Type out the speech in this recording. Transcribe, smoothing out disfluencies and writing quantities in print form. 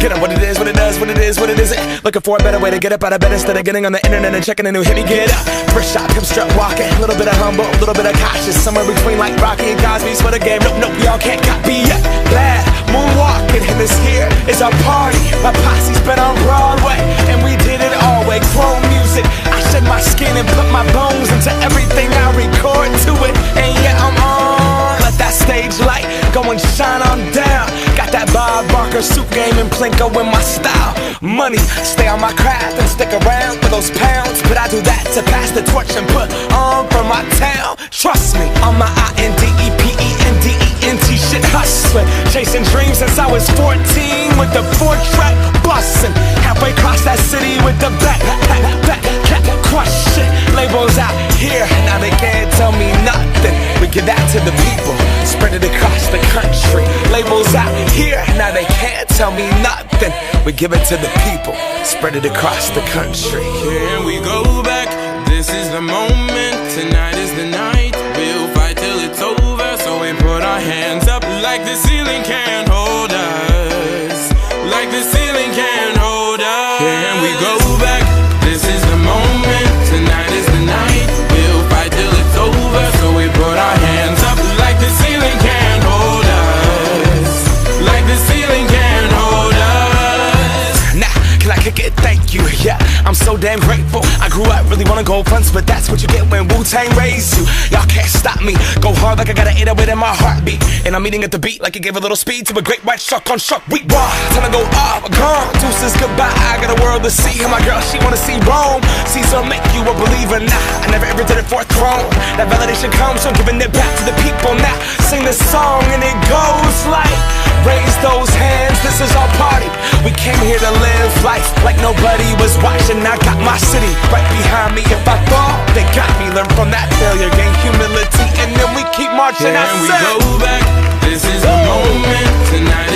Get up what it is, what it does, what it is, what it isn't. Looking for a better way to get up out of bed instead of getting on the internet and checking a new hit. Me get up, first shot, come strut walking. A little bit of humble, a little bit of cautious. Somewhere between like Rocky and Cosby's for the game. Nope, nope, y'all can't copy yet. Glad moonwalking, and this here is our party. My posse's been on Broadway, and we did it all way. Chrome music, I shed my skin and put my bones into everything I record to it. And yeah, I'm on. Let that stage light go and shine on down. Got that Bob Barker suit game and Plinko in my style. Money, stay on my craft and stick around for those pounds. But I do that to pass the torch and put on for my town. Trust me, on my INDEPENDENT shit hustling. Chasing dreams since I was 14 with the 4-track bustin'. Halfway across that city with the back crush shit. Labels out here, now they can't tell me nothing. We give that to the people, spread it across the country. Labels out here, now they can't tell me nothing. We give it to the people, spread it across the country. Here we go back, this is the moment. Tonight is the night, we'll fight till it's over. So we put our hands up like the ceiling can't hold us. Like the ceiling can't hold us. Here we go back, this is the moment. Tonight is the night, we'll fight till it's over. So we put our hands up like the ceiling can't hold us. Like the ceiling can't hold us. Nah, can I kick it? Thank you, yeah, I'm so damn grateful. I grew up really wanna go fronts, but that's what you get when Wu-Tang raised you. Y'all can't stop me, go hard like I got an 808 in my heartbeat. And I'm eating at the beat like it gave a little speed to a great white shark on shark week. Raw, time to go off, gone, deuces goodbye. I got a world to see, and my girl, she wanna see Rome. Caesar make you a believer, nah, I never ever did it for a throne. That validation comes from giving it back to the people. Now, sing this song and it goes like, raise those hands, this is our party. We came here to live life like nobody was watching. I got my city right behind me. If I fall, they got me. Learn from that failure, gain humility, and then we keep marching. And we go back, this is the moment. Tonight